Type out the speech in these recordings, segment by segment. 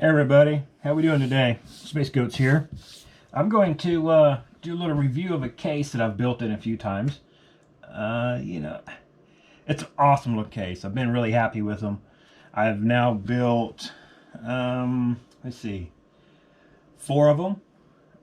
Hey everybody, how we doing today? Space Goats here. I'm going to do a little review of a case that I've built in a few times. It's an awesome little case. I've been really happy with them. I've now built, let's see, 4 of them.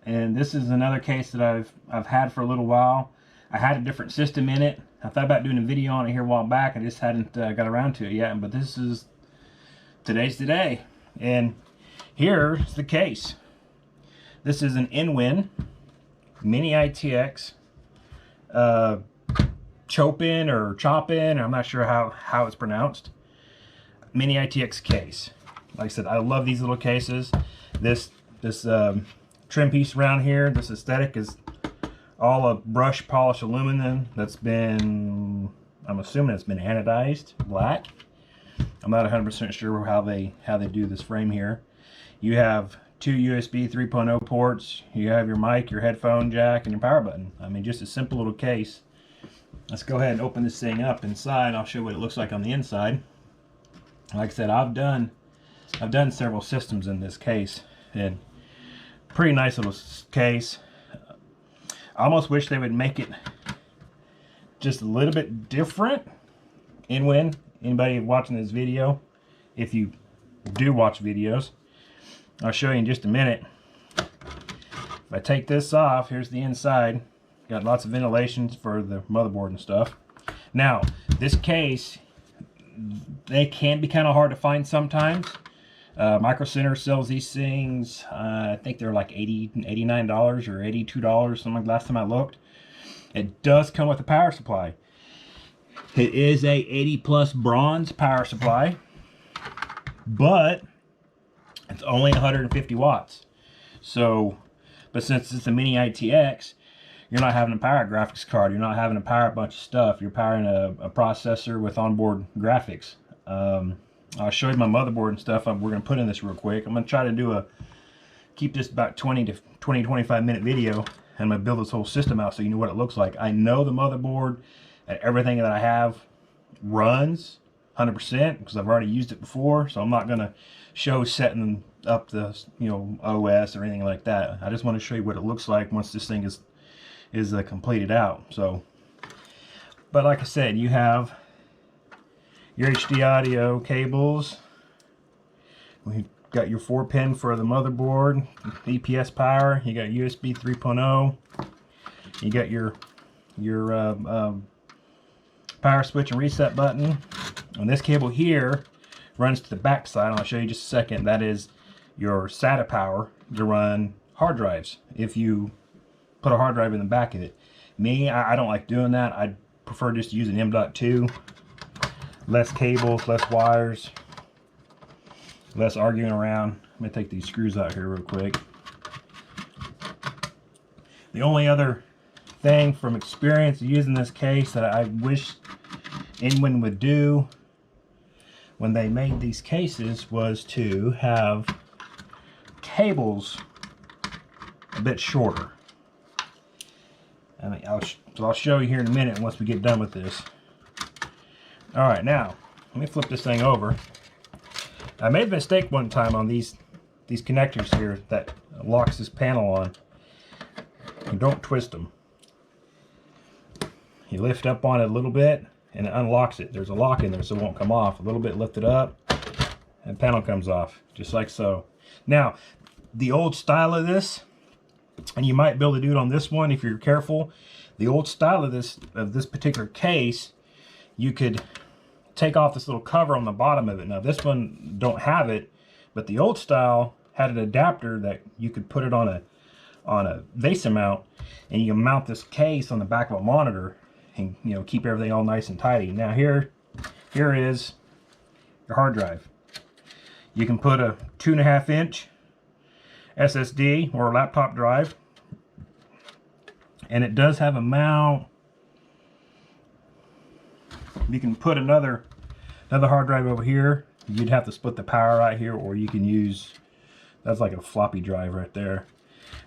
And this is another case that I've had for a little while. I had a different system in it. I thought about doing a video on it here a while back. I just hadn't got around to it yet. But today's the day. And here's the case. This is an Inwin Mini ITX Chopin or Chopin, I'm not sure how it's pronounced. Mini ITX case. Like I said, I love these little cases. This trim piece around here, this aesthetic is all a brush polished aluminum that's been, I'm assuming it's been anodized black. I'm not 100% sure how they do this frame here. You have 2 USB 3.0 ports. You have your mic, your headphone jack, and your power button. I mean, just a simple little case. Let's go ahead and open this thing up inside. I'll show you what it looks like on the inside. Like I said, I've done several systems in this case, and pretty nice little case. I almost wish they would make it just a little bit different. Inwin, anybody watching this video, if you do watch videos, I'll show you in just a minute. If I take this off, here's the inside. Got lots of ventilation for the motherboard and stuff. Now, this case, they can be kind of hard to find sometimes. Micro Center sells these things, I think they're like $89 or $82, something like last time I looked. It does come with a power supply. It is a 80+ bronze power supply, but it's only 150 watts. So, but since it's a mini ITX, you're not having to power a graphics card. You're not having to power a bunch of stuff. You're powering a processor with onboard graphics. I'll show you my motherboard and stuff. We're going to put in this real quick. I'm going to try to keep this about 25 minute video. And I'm going to build this whole system out so you know what it looks like. I know the motherboard and everything that I have runs 100% because I've already used it before. So I'm not going to show setting up the OS or anything like that. I just want to show you what it looks like once this thing is completed out. So, but like I said, you have your HD audio cables. We've got your 4-pin for the motherboard, EPS power. You got USB 3.0. You got your power switch and reset button. And this cable here runs to the back side. I'll show you just a second. That is your SATA power to run hard drives. If you put a hard drive in the back of it. Me, I don't like doing that. I prefer just using M.2. Less cables, less wires, less arguing around. Let me take these screws out here real quick. The only other thing from experience using this case that I wish Inwin would do when they made these cases was to have cables a bit shorter. I'll show you here in a minute once we get done with this. Alright, now, let me flip this thing over. I made a mistake one time on these connectors here that locks this panel on. And don't twist them. You lift up on it a little bit and it unlocks it. There's a lock in there so it won't come off. A little bit lifted up and the panel comes off, just like so. Now, the old style of this, and you might be able to do it on this one if you're careful. The old style of this particular case, you could take off this little cover on the bottom of it. Now this one don't have it, but the old style had an adapter that you could put it on a VESA mount, and you can mount this case on the back of a monitor and keep everything all nice and tidy. Now here is your hard drive. You can put a 2.5-inch SSD or a laptop drive, and it does have a mount. You can put another hard drive over here. You'd have to split the power right here, or you can use, that's like a floppy drive right there.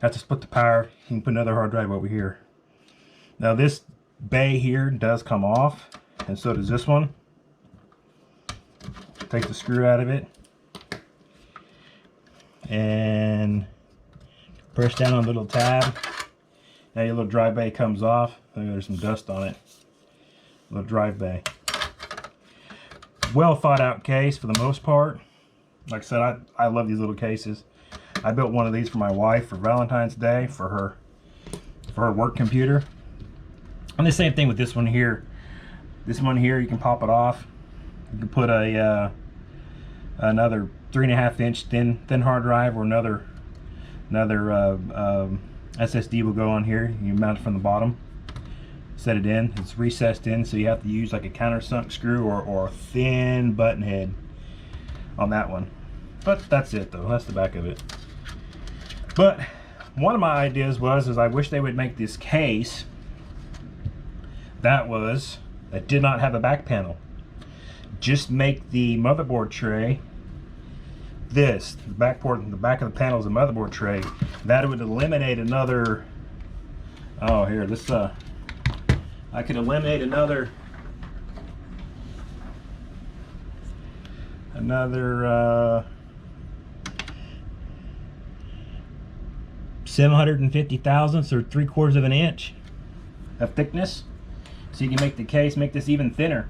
Have to split the power. You can put another hard drive over here. Now this bay here does come off, and so does this one. Take the screw out of it. and press down on the little tab. Now your little drive bay comes off. There's some dust on it. Little drive bay. Well thought out case for the most part. Like I said, I love these little cases. I built one of these for my wife for Valentine's Day for her work computer. And the same thing with this one here. This one here, you can pop it off. You can put a another 3.5 inch thin hard drive, or another SSD will go on here. You mount it from the bottom, set it in. It's recessed in, so you have to use like a countersunk screw or a thin button head on that one. But that's it though. That's the back of it. But one of my ideas is I wish they would make this case that did not have a back panel. Just make the motherboard tray this. The back of the panel is a motherboard tray. That would eliminate another. Oh, here, this I could eliminate another $750 thousandths or 3/4 of an inch of thickness, so you can make the case, make this even thinner.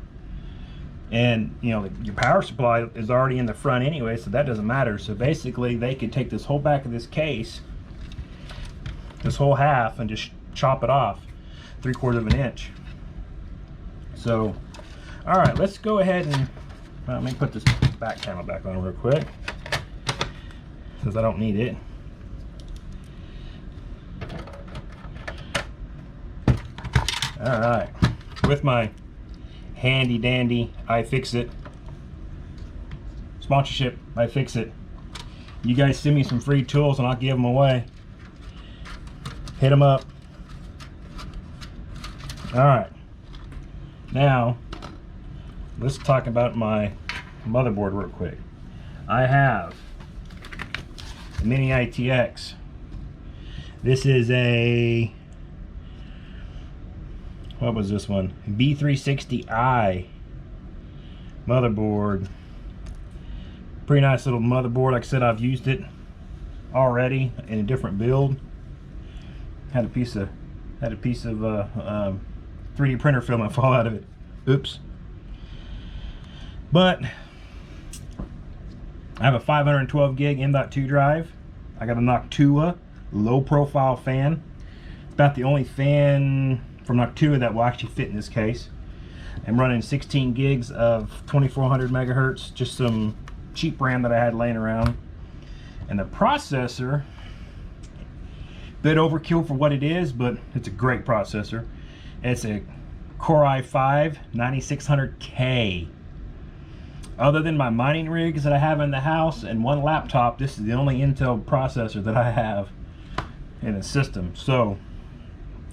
And you know, your power supply is already in the front anyway, so that doesn't matter. So basically they could take this whole back of this case, this whole half, and just chop it off 3/4 of an inch. So all right, let's go ahead and let me put this back panel back on real quick, because I don't need it. All right, with my handy dandy iFixit sponsorship, iFixit, you guys send me some free tools and I'll give them away. Hit them up. All right, now let's talk about my motherboard real quick. I have a mini ITX. This is a, what was this one? B360i motherboard. Pretty nice little motherboard. Like I said, I've used it already in a different build. Had a piece of 3D printer film fall out of it. Oops. But I have a 512 gig M.2 drive. I got a Noctua low profile fan. It's about the only fan from Noctua that will actually fit in this case. I'm running 16 gigs of 2400 megahertz, just some cheap RAM that I had laying around. And the processor, bit overkill for what it is, but it's a great processor. It's a Core i5 9600K. Other than my mining rigs that I have in the house and one laptop, this is the only Intel processor that I have in the system. So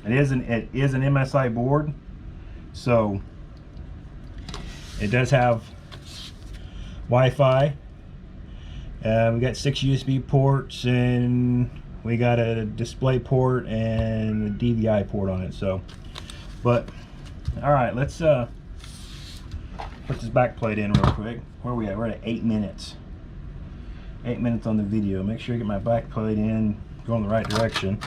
it is an MSI board, so it does have Wi-Fi. We got 6 USB ports, and we got a display port and a DVI port on it. So, but all right, let's put this back plate in real quick. Where are we at? We're at 8 minutes. 8 minutes on the video. Make sure I get my back plate in, go in the right direction.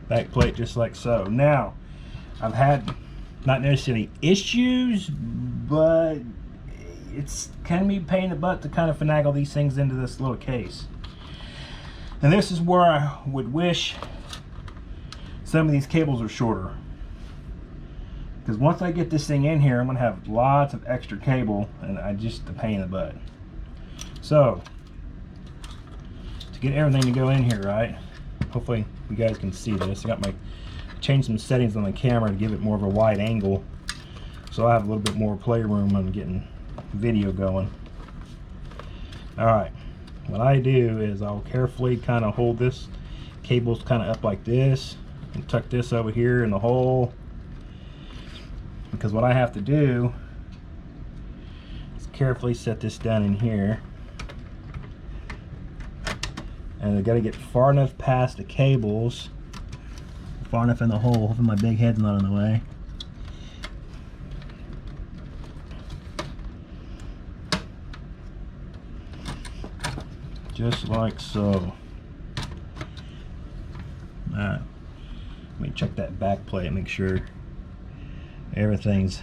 Back plate just like so. Now, I've had not necessarily issues, but it's can be a pain in the butt to kind of finagle these things into this little case. And this is where I would wish some of these cables are shorter, because once I get this thing in here, I'm gonna have lots of extra cable, and I just a pain in the butt. So to get everything to go in here right, hopefully you guys can see this. I got my changed some settings on the camera to give it more of a wide angle, so I have a little bit more playroom on getting video going. All right, what I do is I'll carefully kind of hold this cables kind of up like this and tuck this over here in the hole, because what I have to do is carefully set this down in here, and I got to get far enough past the cables, far enough in the hole, hoping my big head's not in the way. just like so. Alright, let me check that back plate, make sure everything's...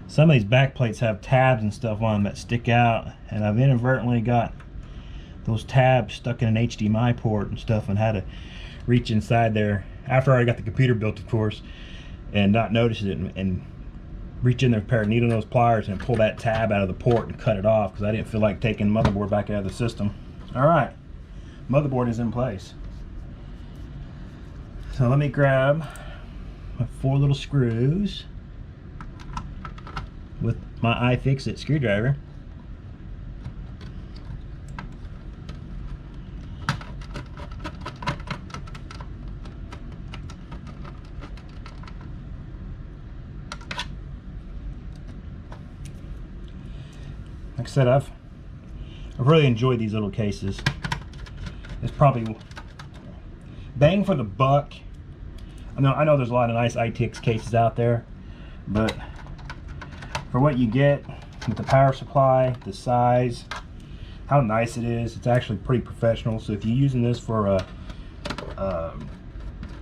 Some of these back plates have tabs and stuff on them that stick out, and I've inadvertently got those tabs stuck in an HDMI port and stuff, and had to reach inside there after I got the computer built, of course, and not notice it, and reach in there with a pair of needle nose pliers and pull that tab out of the port and cut it off, because I didn't feel like taking motherboard back out of the system. Alright, motherboard is in place. So let me grab my 4 little screws with my iFixit screwdriver. Like I said, I've really enjoyed these little cases. It's probably bang for the buck. I know there's a lot of nice ITX cases out there, but for what you get with the power supply, the size, how nice it is, it's actually pretty professional. So if you're using this for a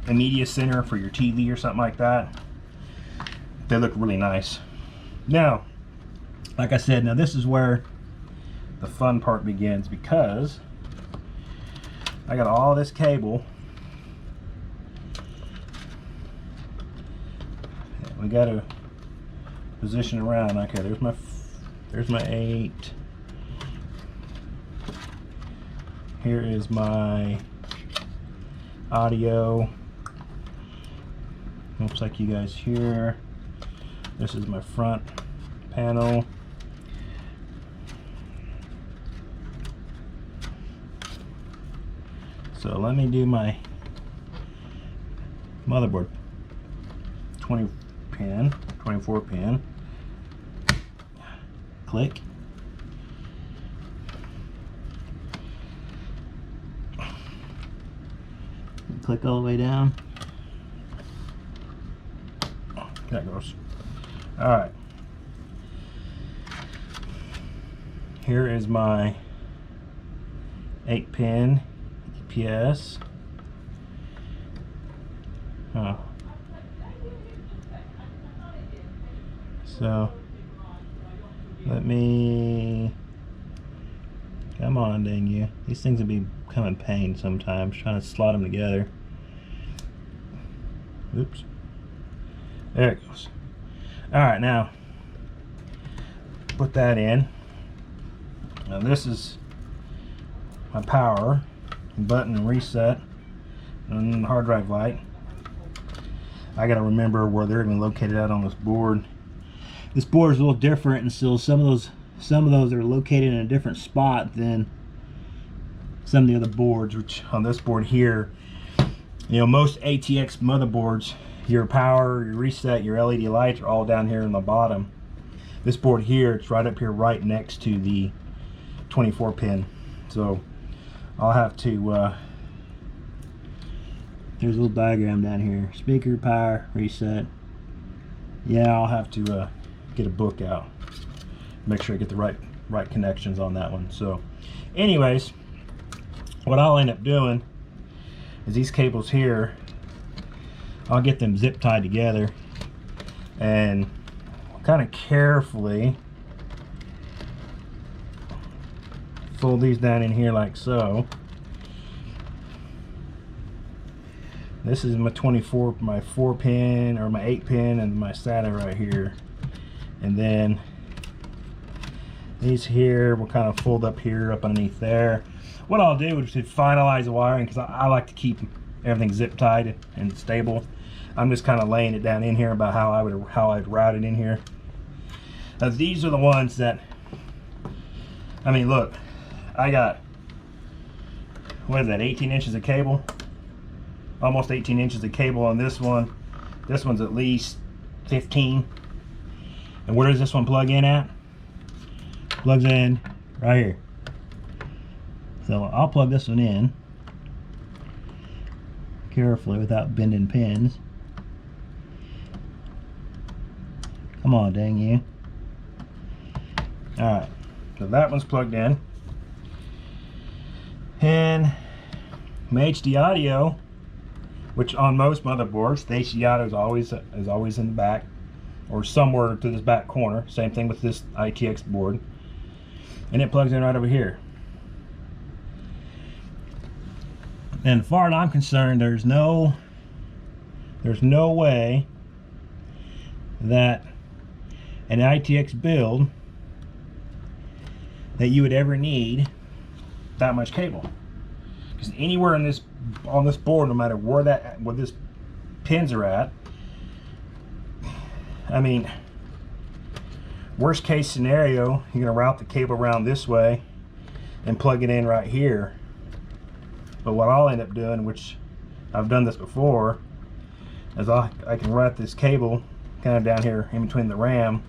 media center for your TV or something like that, they look really nice. Now, like I said, now this is where the fun part begins, because I got all this cable. We got to position around. Okay, there's my 8. Here is my audio. Looks like you guys hear. This is my front panel. So let me do my motherboard. 24 pin. Click. Click all the way down. That goes. Alright. Here is my 8-pin EPS. Oh. So let me, come on, dang you. These things will become a pain sometimes, trying to slot them together. Oops. There it goes. Alright, now put that in. Now this is my power button and reset and the hard drive light. I gotta remember where they're even located at on this board. This board is a little different, and so some of those are located in a different spot than some of the other boards. Which on this board here, you know, most ATX motherboards, your power, your reset, your LED lights are all down here in the bottom. This board here, it's right up here, right next to the 24 pin. So I'll have to. There's a little diagram down here. Speaker, power, reset. Yeah, I'll have to get a book out, make sure I get the right connections on that one. So anyways, what I'll end up doing is these cables here, I'll get them zip tied together and kind of carefully fold these down in here like so. This is my 24, my 4-pin or my 8-pin, and my SATA right here. And then these here will kind of fold up here, up underneath there. What I'll do is to finalize the wiring, because I like to keep everything zip tied and stable. I'm just kind of laying it down in here about how I'd route it in here. Now these are the ones that, I mean, look, I got, what is that, 18 inches of cable? Almost 18 inches of cable on this one. This one's at least 15. And where does this one plug in at? Plugs in right here. So I'll plug this one in carefully without bending pins. Come on, dang you. Alright, so that one's plugged in. And my HD audio, which on most motherboards, the HD audio is always in the back or somewhere to this back corner. Same thing with this ITX board, and it plugs in right over here. And as far as I'm concerned, there's no way that an ITX build that you would ever need that much cable, because anywhere on this board, no matter where this pins are at, I mean, worst case scenario, you're gonna route the cable around this way and plug it in right here. But what I'll end up doing, which I've done this before, is I can route this cable kind of down here in between the RAM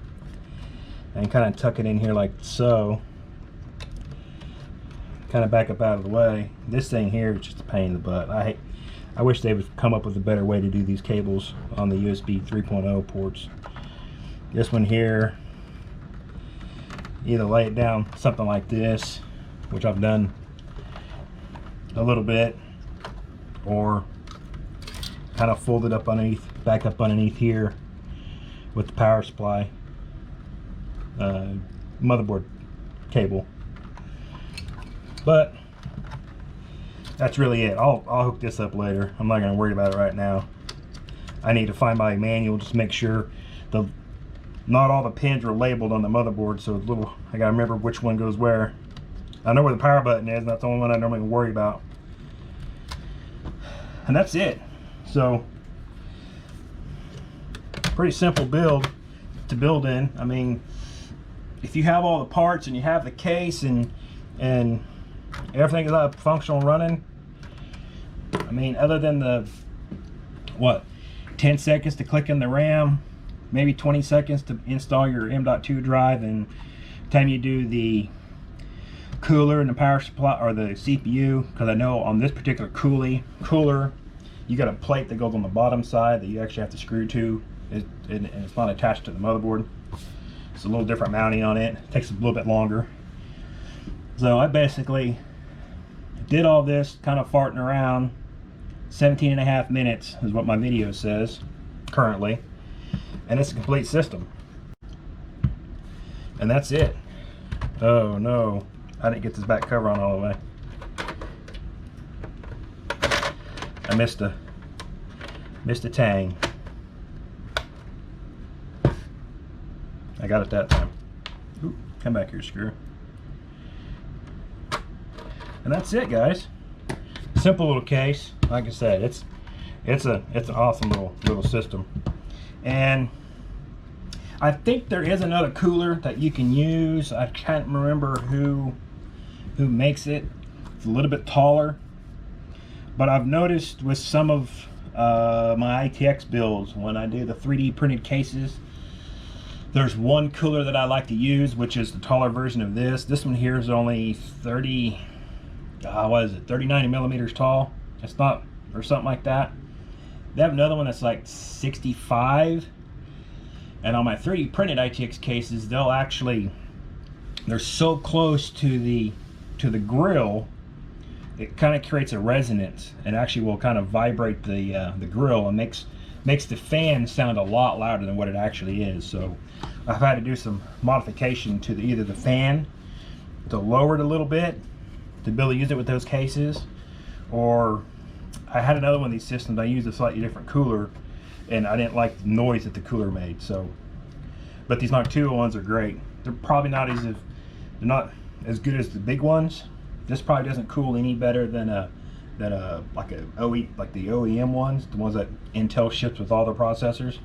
and kind of tuck it in here like so, kind of back up out of the way. This thing here is just a pain in the butt. I wish they would come up with a better way to do these cables on the USB 3.0 ports. This one here, either lay it down something like this, which I've done a little bit, or kind of fold it up underneath, back up underneath here with the power supply motherboard cable. But that's really it. I'll hook this up later. I'm not going to worry about it right now. I need to find my manual, just make sure not all the pins are labeled on the motherboard, so I gotta remember which one goes where. I know where the power button is, and that's the only one I normally worry about. And that's it. So, pretty simple build to build in. I mean, if you have all the parts and you have the case and everything is up functional running, I mean, other than the 10 seconds to click in the RAM, maybe 20 seconds to install your M.2 drive, and time you do the cooler and the power supply or the CPU, because I know on this particular cooler you got a plate that goes on the bottom side that you actually have to screw to, and it's not attached to the motherboard. It's a little different mounting on it. It takes a little bit longer. So I basically did all this kind of farting around. 17.5 minutes is what my video says currently, and it's a complete system. And that's it. Oh no, I didn't get this back cover on all the way. I missed a tang. I got it that time. Ooh, come back here, screw. And that's it, guys. Simple little case. Like I said, it's an awesome little system. And I think there is another cooler that you can use. I can't remember who makes it. It's a little bit taller, but I've noticed with some of my ITX builds, when I do the 3D printed cases, there's one cooler that I like to use, which is the taller version of this. This one here is only 39 millimeters tall. It's not, or something like that. They have another one that's like 65. And on my 3D printed ITX cases, they're so close to the grill, it kind of creates a resonance and actually will kind of vibrate the grill and makes the fan sound a lot louder than what it actually is. So I've had to do some modification to either the fan to lower it a little bit to be able to use it with those cases, or I had another one of these systems. I used a slightly different cooler, and I didn't like the noise that the cooler made. So, but these Noctua ones are great. They're probably not as good as the big ones. This probably doesn't cool any better than like the OEM ones, the ones that Intel ships with all their processors.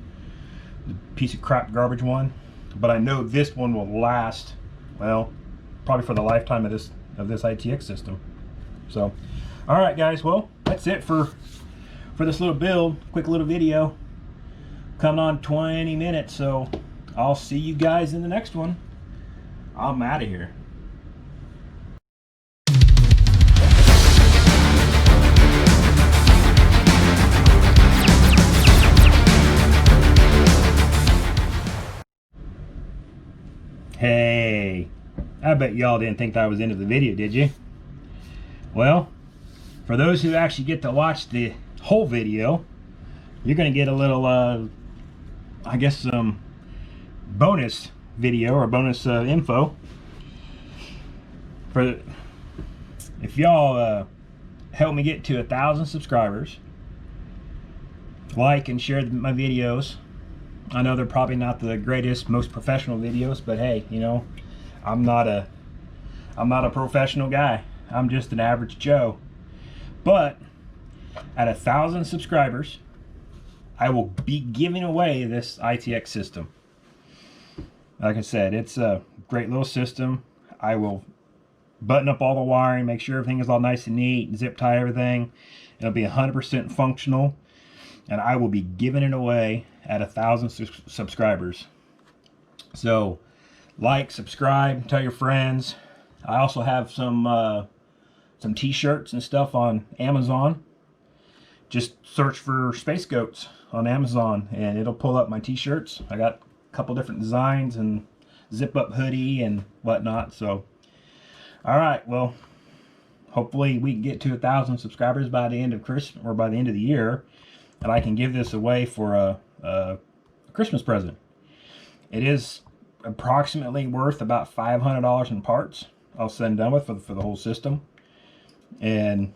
The piece of crap garbage one. But I know this one will last, well, probably for the lifetime of this ITX system. So, all right, guys. Well, that's it for this little build. Quick little video. Coming on 20 minutes. So, I'll see you guys in the next one. I'm out of here. Hey, I bet y'all didn't think that was the end of the video, did you? Well, for those who actually get to watch the whole video, you're going to get a little, I guess, some bonus video or bonus info. For if y'all help me get to 1,000 subscribers, like and share my videos. I know they're probably not the greatest, most professional videos, but hey, you know, I'm not a professional guy. I'm just an average Joe. But at 1,000 subscribers, I will be giving away this ITX system. Like I said, it's a great little system. I will button up all the wiring, make sure everything is all nice and neat, zip tie everything. It'll be 100% functional, and I will be giving it away at 1,000 subscribers. So like, subscribe, tell your friends. I also have some t-shirts and stuff on Amazon. Just search for Space Goats on Amazon and it'll pull up my t-shirts. I got a couple different designs and zip up hoodie and whatnot. So alright, well, hopefully we can get to 1,000 subscribers by the end of Christmas, or by the end of the year, and I can give this away for a Christmas present. It is approximately worth about $500 in parts, all said and done with, for the whole system. And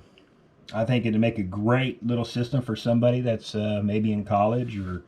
I think it'd make a great little system for somebody that's maybe in college or